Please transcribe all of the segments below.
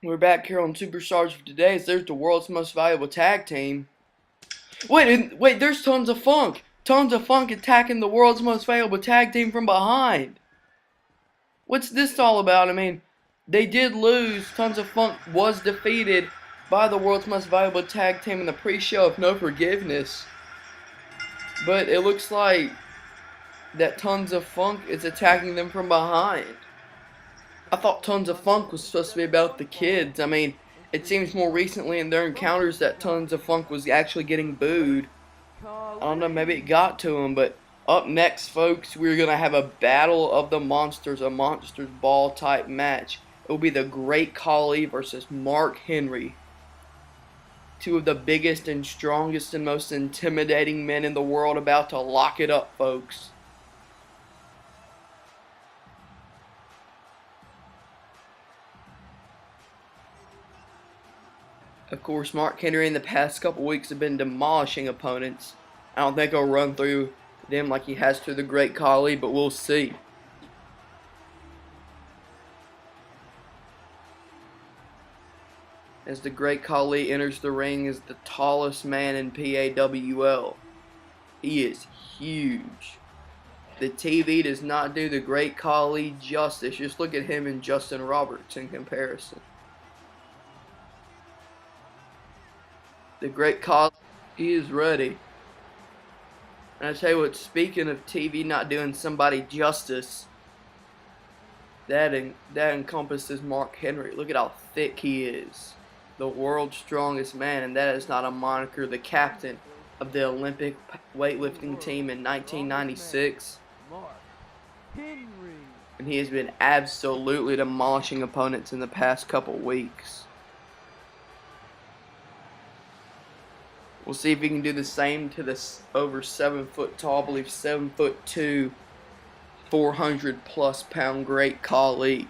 We're back here on Superstars for today. There's the world's most valuable tag team. Wait, there's Tons of Funk. Tons of Funk attacking the world's most valuable tag team from behind. What's this all about? I mean, they did lose. Tons of Funk was defeated by the world's most valuable tag team in the pre-show of No Forgiveness. But it looks like that Tons of Funk is attacking them from behind. I thought Tons of Funk was supposed to be about the kids. I mean, it seems more recently in their encounters that Tons of Funk was actually getting booed. I don't know, maybe it got to him, but up next, folks, we're going to have a Battle of the Monsters, a Monsters Ball type match. It will be the Great Khali versus Mark Henry. Two of the biggest and strongest and most intimidating men in the world about to lock it up, folks. Of course, Mark Henry in the past couple weeks have been demolishing opponents. I don't think he'll run through them like he has through the Great Khali, but we'll see. As the Great Khali enters the ring as the tallest man in PAWL. He is huge. The TV does not do the Great Khali justice. Just look at him and Justin Roberts in comparison. The Great Khali, he is ready. And I tell you what, speaking of TV not doing somebody justice, that encompasses Mark Henry. Look at how thick he is. The world's strongest man, and that is not a moniker. The captain of the Olympic weightlifting team in 1996. And he has been absolutely demolishing opponents in the past couple weeks. We'll see if he can do the same to this over 7 foot tall, I believe 7'2", 400+ pound Great Khali.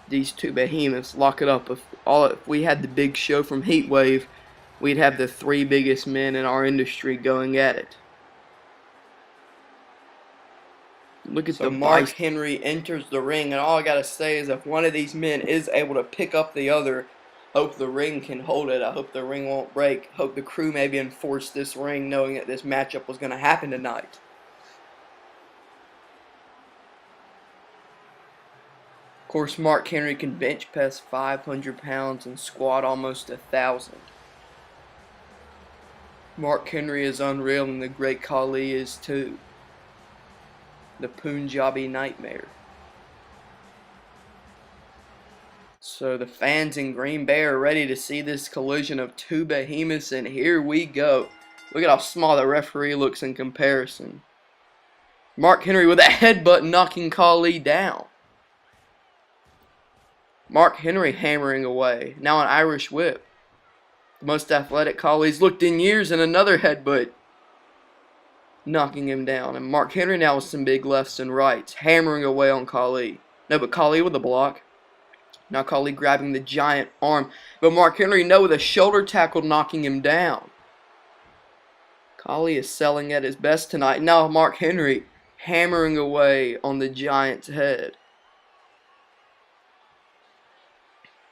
These two behemoths lock it up. If we had the big show from Heatwave, we'd have the 3 biggest men in our industry going at it. Look at the Mark Henry enters the ring, and all I gotta say is if one of these men is able to pick up the other, hope the ring can hold it. I hope the ring won't break. Hope the crew maybe enforced this ring knowing that this matchup was going to happen tonight. Of course, Mark Henry can bench press 500 pounds and squat almost 1,000. Mark Henry is unreal and the Great Khali is too. The Punjabi Nightmare. So the fans in Green Bay are ready to see this collision of two behemoths, and here we go. Look at how small the referee looks in comparison. Mark Henry with a headbutt knocking Khali down. Mark Henry hammering away. Now an Irish whip. The most athletic Khali's looked in years, and another headbutt knocking him down. And Mark Henry now with some big lefts and rights, hammering away on Khali. No, but Khali with a block. Now Khali grabbing the giant arm. But Mark Henry, no, with a shoulder tackle knocking him down. Khali is selling at his best tonight. Now Mark Henry hammering away on the giant's head.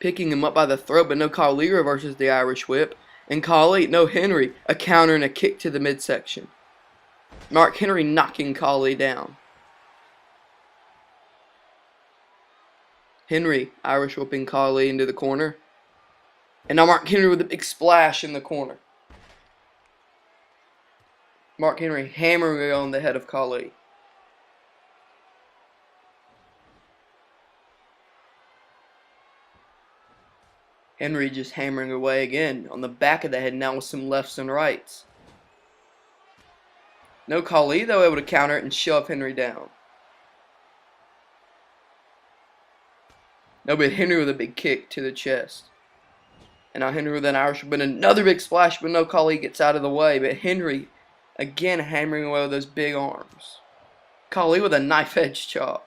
Picking him up by the throat, but no, Khali reverses the Irish whip. And Khali, no, Henry, a counter and a kick to the midsection. Mark Henry knocking Khali down. Henry, Irish whipping Khali into the corner. And now Mark Henry with a big splash in the corner. Mark Henry hammering on the head of Khali. Henry just hammering away again on the back of the head now with some lefts and rights. No, Khali though able to counter it and shove Henry down. No, but Henry with a big kick to the chest. And now Henry with an Irish whip and another big splash, but no, Khali gets out of the way. But Henry again hammering away with those big arms. Khali with a knife edge chop.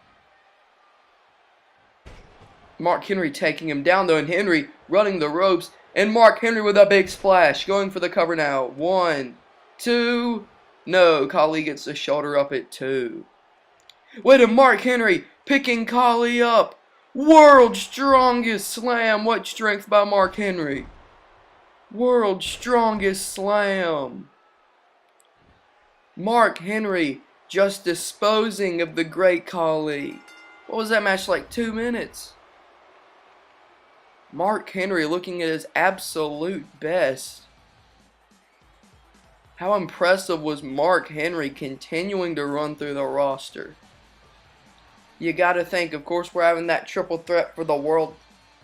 Mark Henry taking him down though, and Henry running the ropes. And Mark Henry with a big splash, going for the cover now. 1, 2, no, Khali gets the shoulder up at 2. Wait, and Mark Henry picking Khali up World's strongest slam. What strength by Mark Henry? World's strongest slam. Mark Henry just disposing of the great Khali. What was that match like? 2 minutes. Mark Henry looking at his absolute best. How impressive was Mark Henry continuing to run through the roster? You gotta think, of course, we're having that triple threat for the world,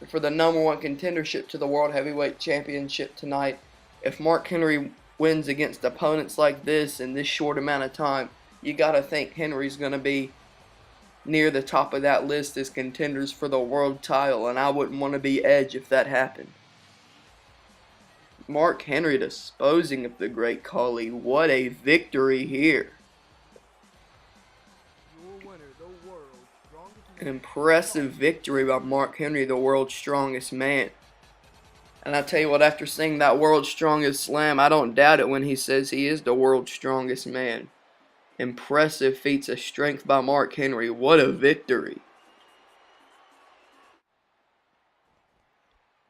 for the #1 contendership to the World Heavyweight Championship tonight. If Mark Henry wins against opponents like this in this short amount of time, you gotta think Henry's gonna be near the top of that list as contenders for the world title, and I wouldn't want to be Edge if that happened. Mark Henry disposing of the great Khali. What a victory here. An impressive victory by Mark Henry, the world's strongest man. And I tell you what, after seeing that world's strongest slam, I don't doubt it when he says he is the world's strongest man. Impressive feats of strength by Mark Henry. What a victory.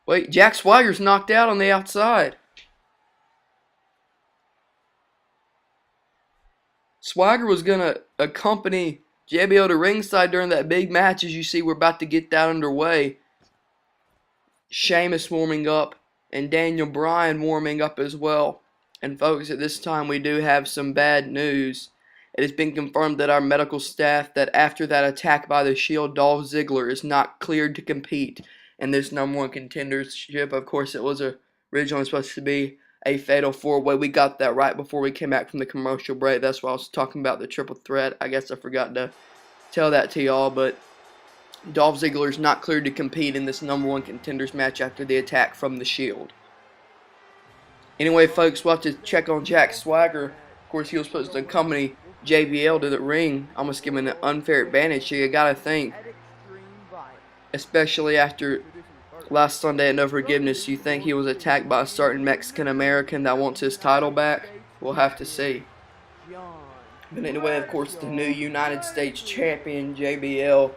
Wait, Jack Swagger's knocked out on the outside. Swagger was going to accompany JBL to ringside during that big match. As you see, we're about to get that underway. Sheamus warming up and Daniel Bryan warming up as well. And folks, at this time we do have some bad news. It has been confirmed that our medical staff, that after that attack by the Shield, Dolph Ziggler is not cleared to compete in this #1 contendership. Of course, it was originally supposed to be a fatal 4-way. We got that right before we came back from the commercial break. That's why I was talking about the triple threat. I guess I forgot to tell that to y'all, but Dolph Ziggler is not cleared to compete in this #1 contenders match after the attack from the Shield. Anyway, folks, we'll have to check on Jack Swagger. Of course, he was supposed to accompany JBL to the ring, almost giving an unfair advantage. So you gotta think, especially after last Sunday at No Forgiveness, you think he was attacked by a certain Mexican American that wants his title back? We'll have to see. But anyway, of course, the new United States champion JBL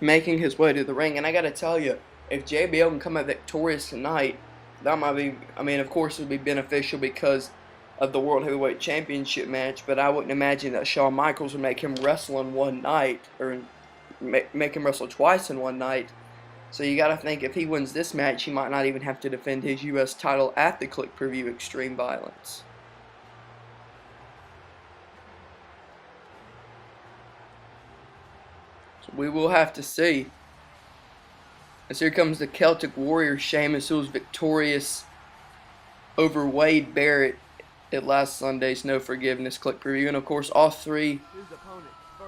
making his way to the ring. And I gotta tell you, if JBL can come out victorious tonight, that might be, I mean, of course it would be beneficial because of the World Heavyweight Championship match, but I wouldn't imagine that Shawn Michaels would make him wrestle in one night, or make him wrestle twice in one night. So you gotta think, if he wins this match, he might not even have to defend his U.S. title at the Click Per-View Extreme Violence. So we will have to see. As here comes the Celtic Warrior Sheamus, who was victorious over Wade Barrett at last Sunday's No Forgiveness Click Per-View. And of course, all three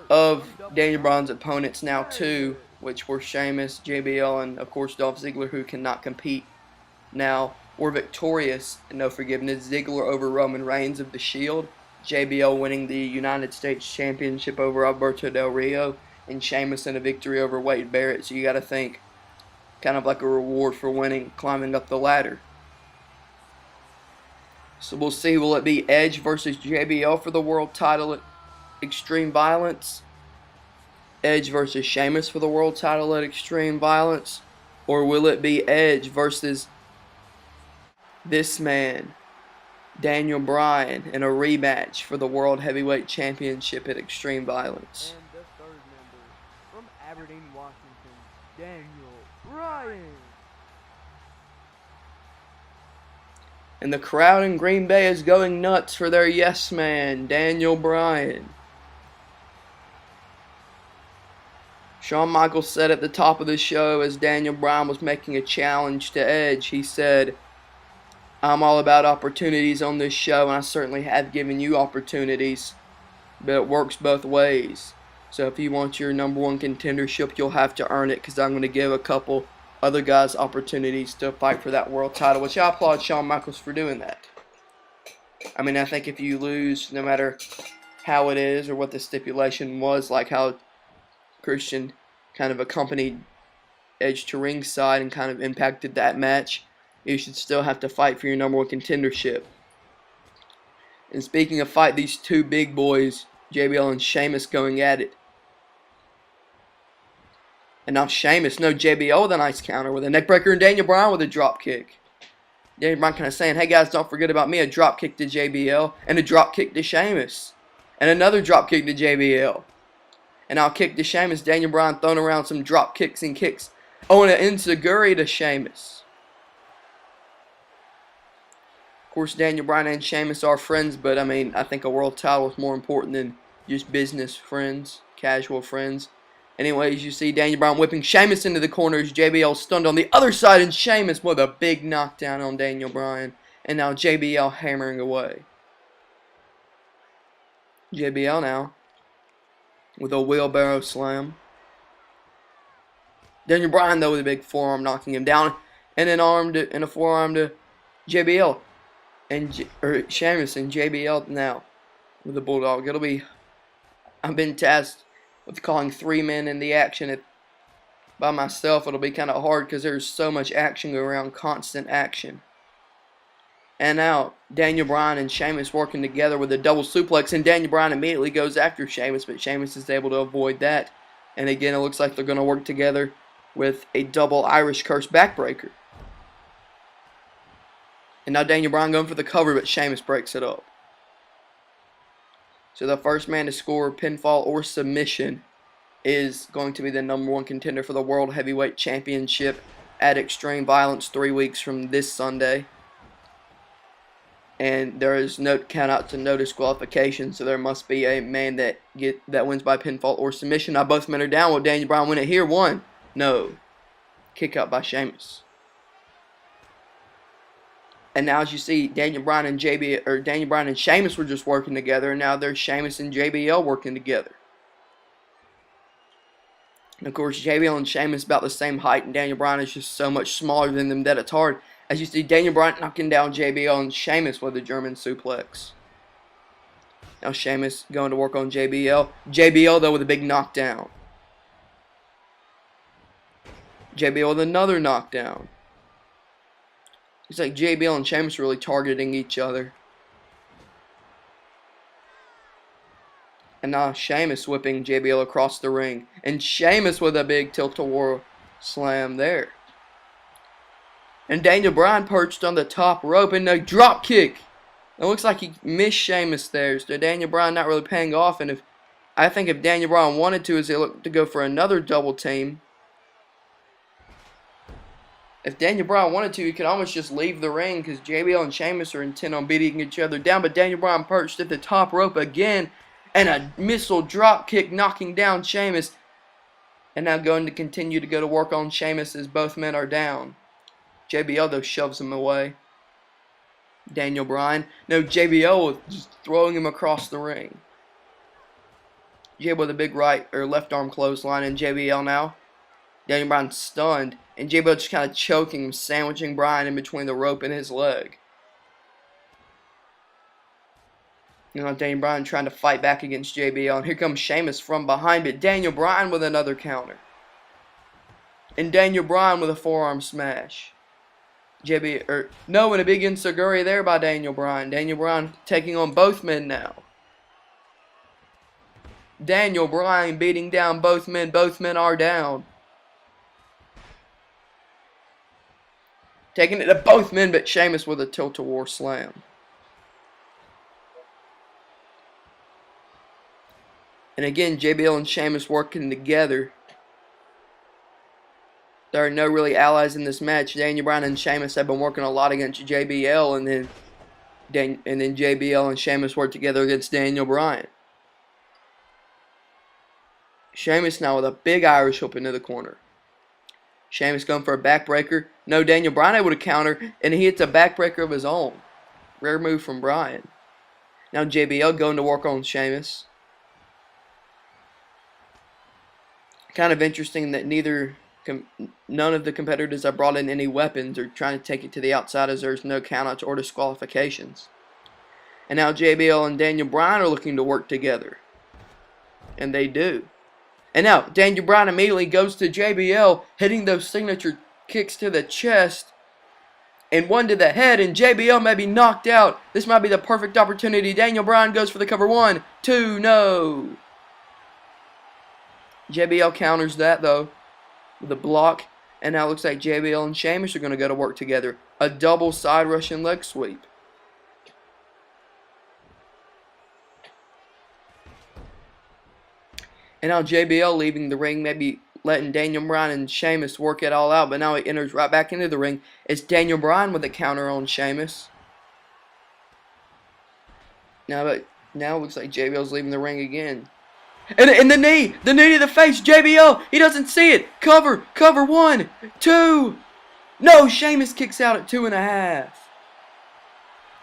of Daniel Bryan's opponents, now two, which were Sheamus, JBL, and of course Dolph Ziggler, who cannot compete now, were victorious in No Forgiveness. Ziggler over Roman Reigns of the Shield, JBL winning the United States Championship over Alberto Del Rio, and Sheamus in a victory over Wade Barrett. So you got to think, kind of like a reward for winning, climbing up the ladder. So we'll see, will it be Edge versus JBL for the world title at Extreme Violence? Edge versus Sheamus for the world title at Extreme Violence? Or will it be Edge versus this man, Daniel Bryan, in a rematch for the World Heavyweight Championship at Extreme Violence? And the third member from Aberdeen, Washington, Daniel Bryan. And the crowd in Green Bay is going nuts for their yes man, Daniel Bryan. Shawn Michaels said at the top of the show, as Daniel Bryan was making a challenge to Edge, he said, "I'm all about opportunities on this show, and I certainly have given you opportunities, but it works both ways. So if you want your #1 contendership, you'll have to earn it, because I'm going to give a couple other guys opportunities to fight for that world title," which I applaud Shawn Michaels for doing that. I mean, I think if you lose, no matter how it is or what the stipulation was, like how Christian kind of accompanied Edge to ringside and kind of impacted that match, you should still have to fight for your #1 contendership. And speaking of fight, these two big boys, JBL and Sheamus, going at it. And now Sheamus, no, JBL with a nice counter with a neckbreaker, and Daniel Bryan with a drop kick. Daniel Bryan kind of saying, hey guys, don't forget about me. A drop kick to JBL and a drop kick to Sheamus. And another drop kick to JBL. And I'll kick to Sheamus. Daniel Bryan throwing around some drop kicks and kicks. Oh, and an enziguri to Sheamus. Of course, Daniel Bryan and Sheamus are friends, but I mean, I think a world title is more important than just business friends, casual friends. Anyways, you see Daniel Bryan whipping Sheamus into the corners. JBL stunned on the other side, and Sheamus with a big knockdown on Daniel Bryan. And now JBL hammering away. JBL now with a wheelbarrow slam. Daniel Bryan though with a big forearm knocking him down, and an arm to, and a forearm to JBL and Sheamus, and JBL now with the Bulldog. I've been tasked with calling 3 men in the action. By myself, it'll be kind of hard because there's so much action going around, constant action. And now Daniel Bryan and Sheamus working together with a double suplex, and Daniel Bryan immediately goes after Sheamus, but Sheamus is able to avoid that. And again, it looks like they're going to work together with a double Irish Curse backbreaker. And now Daniel Bryan going for the cover, but Sheamus breaks it up. So the first man to score pinfall or submission is going to be the #1 contender for the World Heavyweight Championship at Extreme Violence 3 weeks from this Sunday. And there is no countouts and no disqualification, so there must be a man that wins by pinfall or submission. Now both men are down. Will Daniel Bryan win it here? 1. No. Kick out by Sheamus. And now, as you see, Daniel Bryan and Sheamus were just working together, and now there's Sheamus and JBL working together. And of course, JBL and Sheamus about the same height, and Daniel Bryan is just so much smaller than them that it's hard. As you see, Daniel Bryan knocking down JBL and Sheamus with a German suplex. Now Sheamus going to work on JBL. JBL though with a big knockdown. JBL with another knockdown. It's like JBL and Sheamus really targeting each other. And now Sheamus whipping JBL across the ring. And Sheamus with a big tilt-a-whirl slam there. And Daniel Bryan perched on the top rope and a drop kick. It looks like he missed Sheamus there. So Daniel Bryan not really paying off. And I think if Daniel Bryan wanted to, as they look to go for another double team. If Daniel Bryan wanted to, he could almost just leave the ring because JBL and Sheamus are intent on beating each other down. But Daniel Bryan perched at the top rope again, and a missile drop kick knocking down Sheamus. And now going to continue to go to work on Sheamus as both men are down. JBL though shoves him away. Daniel Bryan. No, JBL just throwing him across the ring. JBL with a big right or left arm clothesline, and JBL now. Daniel Bryan stunned, and JBL just kind of choking him, sandwiching Bryan in between the rope and his leg. You know, Daniel Bryan trying to fight back against JBL, and here comes Sheamus from behind, but Daniel Bryan with another counter. And Daniel Bryan with a forearm smash. And a big enziguri there by Daniel Bryan. Daniel Bryan taking on both men now. Daniel Bryan beating down both men. Both men are down. Taking it to both men, but Sheamus with a tilt-a-whirl slam. And again, JBL and Sheamus working together. There are no really allies in this match. Daniel Bryan and Sheamus have been working a lot against JBL, and then JBL and Sheamus work together against Daniel Bryan. Sheamus now with a big Irish hook into the corner. Sheamus going for a backbreaker. No, Daniel Bryan able to counter, and he hits a backbreaker of his own. Rare move from Bryan. Now JBL going to work on Sheamus. Kind of interesting that none of the competitors have brought in any weapons or trying to take it to the outside, as there's no countouts or disqualifications. And now JBL and Daniel Bryan are looking to work together. And they do. And now Daniel Bryan immediately goes to JBL, hitting those signature kicks to the chest. And one to the head, and JBL may be knocked out. This might be the perfect opportunity. Daniel Bryan goes for the cover. 1, 2, no. JBL counters that though. with a block. And now it looks like JBL and Sheamus are going to go to work together. A double side Russian leg sweep. And now JBL leaving the ring, maybe letting Daniel Bryan and Sheamus work it all out. But now he enters right back into the ring. It's Daniel Bryan with a counter on Sheamus. Now it looks like JBL's leaving the ring again. And the knee to the face, JBL, he doesn't see it. Cover, 1, 2. No, Sheamus kicks out at 2.5.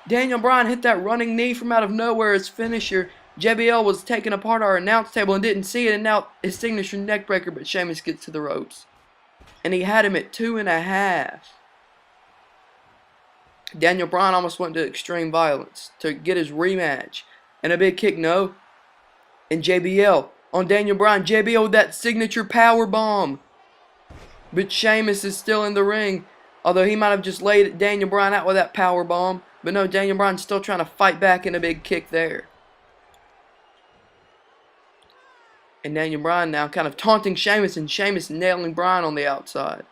Daniel Bryan hit that running knee from out of nowhere as finisher. JBL was taking apart our announce table and didn't see it, and now his signature neck breaker, but Sheamus gets to the ropes. And he had him at 2.5. Daniel Bryan almost went to extreme violence to get his rematch. And a big kick, no. And JBL on Daniel Bryan. JBL with that signature power bomb. But Sheamus is still in the ring. Although he might have just laid Daniel Bryan out with that power bomb. But no, Daniel Bryan's still trying to fight back in a big kick there. And Daniel Bryan now kind of taunting Sheamus. And Sheamus nailing Bryan on the outside.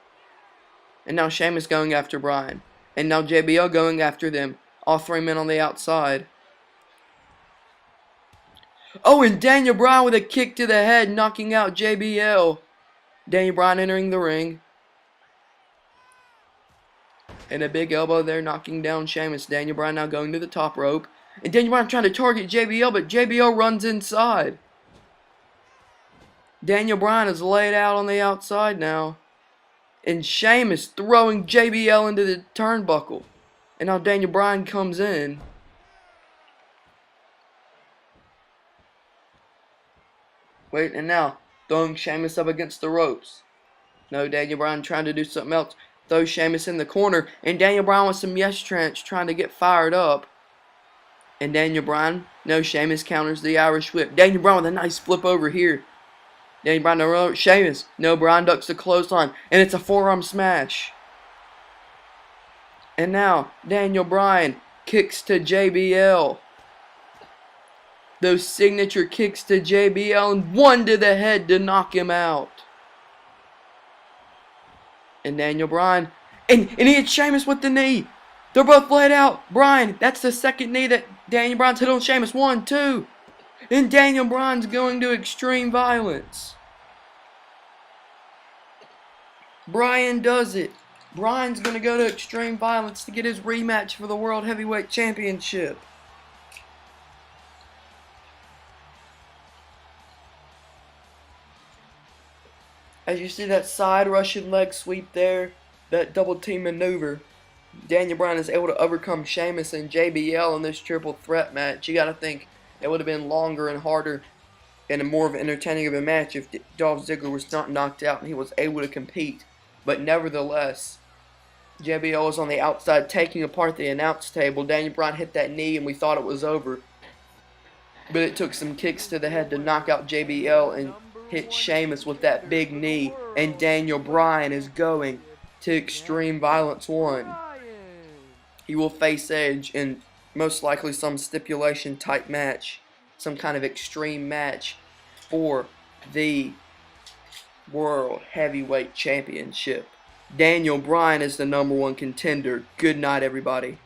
And now Sheamus going after Bryan. And now JBL going after them. All three men on the outside. Oh, and Daniel Bryan with a kick to the head, knocking out JBL. Daniel Bryan entering the ring. And a big elbow there, knocking down Sheamus. Daniel Bryan now going to the top rope. And Daniel Bryan trying to target JBL, but JBL runs inside. Daniel Bryan is laid out on the outside now. And Sheamus throwing JBL into the turnbuckle. And now Daniel Bryan comes in. Wait, and now throwing Sheamus up against the ropes. No, Daniel Bryan trying to do something else. Throws Sheamus in the corner. And Daniel Bryan with some yes chants trying to get fired up. And Daniel Bryan, no, Sheamus counters the Irish whip. Daniel Bryan with a nice flip over here. Daniel Bryan, no, Sheamus. No, Bryan ducks the clothesline. And it's a forearm smash. And now, Daniel Bryan kicks to JBL. Those signature kicks to JBL and one to the head to knock him out. And Daniel Bryan, and he hit Sheamus with the knee. They're both laid out. Bryan, that's the second knee that Daniel Bryan's hit on Sheamus. 1, 2. And Daniel Bryan's going to extreme violence. Bryan does it. Bryan's going to go to extreme violence to get his rematch for the World Heavyweight Championship. As you see that side Russian leg sweep there, that double team maneuver, Daniel Bryan is able to overcome Sheamus and JBL in this triple threat match. You got to think it would have been longer and harder and more of an entertaining of a match if Dolph Ziggler was not knocked out and he was able to compete. But nevertheless, JBL was on the outside taking apart the announce table. Daniel Bryan hit that knee and we thought it was over. But it took some kicks to the head to knock out JBL and hit Sheamus with that big knee. And Daniel Bryan is going to Extreme Violence 1. He will face Edge in most likely some stipulation type match. Some kind of extreme match for the World Heavyweight Championship. Daniel Bryan is the #1 contender. Good night, everybody.